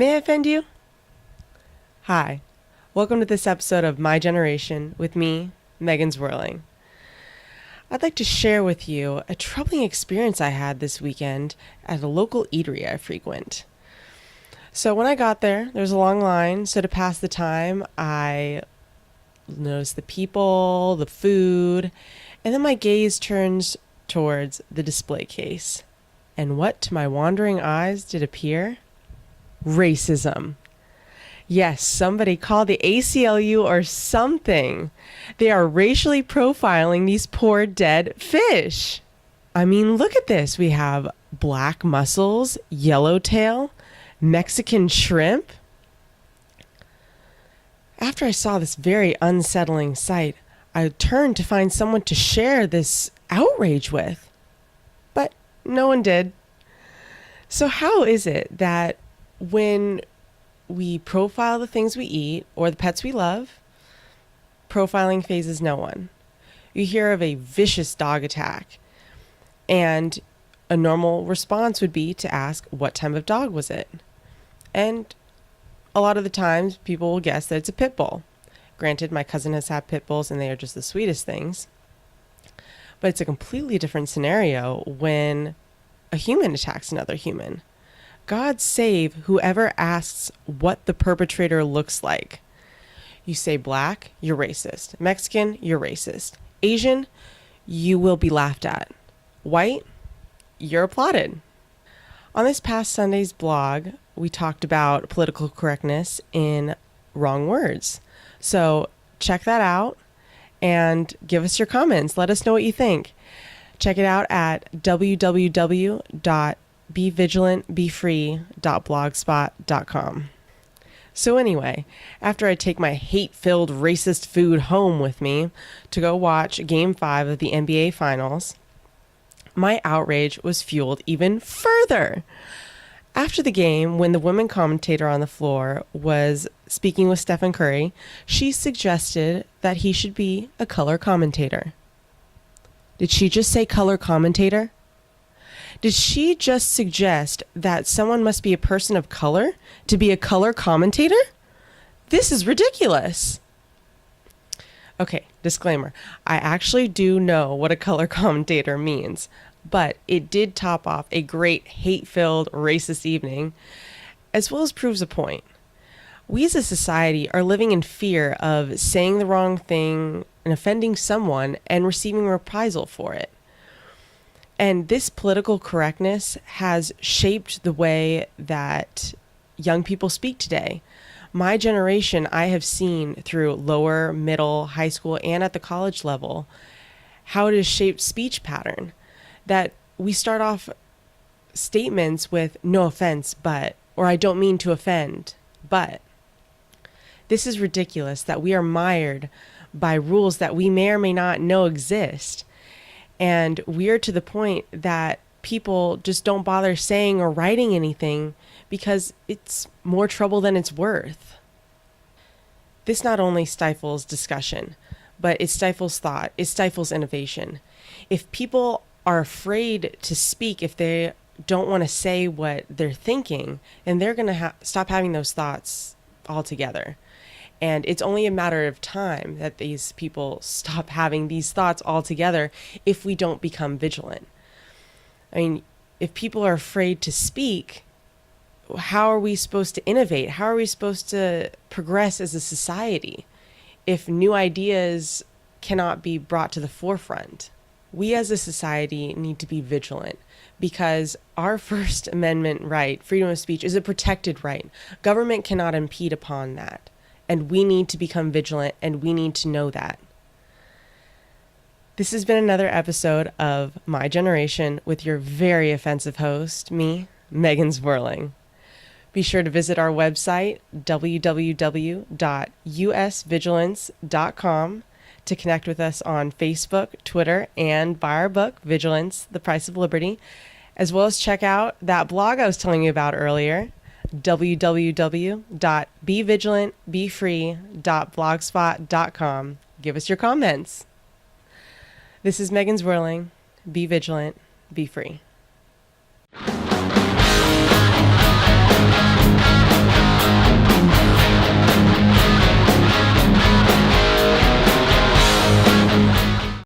May I offend you? Hi, welcome to this episode of My Generation with me, Megan Zwirling. I'd like to share with you a troubling experience I had this weekend at a local eatery I frequent. So when I got there was a long line, so to pass the time, I noticed the people, the food, and then my gaze turns towards the display case. And what to my wandering eyes did appear? Racism. Yes, somebody call the ACLU or something. They are racially profiling these poor dead fish. I mean, look at this. We have black mussels, yellowtail, Mexican shrimp. After I saw this very unsettling sight, I turned to find someone to share this outrage with. But no one did. So how is it that when we profile the things we eat or the pets we love, profiling phases no one? You hear of a vicious dog attack, and a normal response would be to ask, what type of dog was it? And a lot of the times people will guess that it's a pit bull. Granted, my cousin has had pit bulls and they are just the sweetest things. But it's a completely different scenario when a human attacks another human. God save whoever asks what the perpetrator looks like. You say black, you're racist. Mexican, you're racist. Asian, you will be laughed at. White, you're applauded. On this past Sunday's blog, we talked about political correctness in wrong words. So check that out and give us your comments. Let us know what you think. Check it out at www.bevigilantbefree.blogspot.com. So anyway, after I take my hate-filled racist food home with me to go watch Game 5 of the NBA Finals, my outrage was fueled even further. After the game, when the woman commentator on the floor was speaking with Stephen Curry, she suggested that he should be a color commentator. Did she just say color commentator? Did she just suggest that someone must be a person of color to be a color commentator? This is ridiculous. Okay, disclaimer. I actually do know what a color commentator means, but it did top off a great hate-filled racist evening, as well as proves a point. We as a society are living in fear of saying the wrong thing and offending someone and receiving reprisal for it. And this political correctness has shaped the way that young people speak today. My generation, I have seen through lower, middle, high school, and at the college level, how it has shaped speech pattern. That we start off statements with no offense, but, or I don't mean to offend, but. This is ridiculous that we are mired by rules that we may or may not know exist. And we're to the point that people just don't bother saying or writing anything because it's more trouble than it's worth. This not only stifles discussion, but it stifles thought, it stifles innovation. If people are afraid to speak, if they don't want to say what they're thinking, then they're going to stop having those thoughts altogether. And it's only a matter of time that these people stop having these thoughts altogether if we don't become vigilant. I mean, if people are afraid to speak, how are we supposed to innovate? How are we supposed to progress as a society if new ideas cannot be brought to the forefront? We as a society need to be vigilant because our First Amendment right, freedom of speech, is a protected right. Government cannot impede upon that. And we need to become vigilant, and we need to know that. This has been another episode of My Generation with your very offensive host, me, Megan Zwirling. Be sure to visit our website, www.usvigilance.com, to connect with us on Facebook, Twitter, and buy our book, Vigilance, The Price of Liberty, as well as check out that blog I was telling you about earlier, www.bevigilantbefree.blogspot.com. Give us your comments. This is Megan Zwirling. Be vigilant, be free.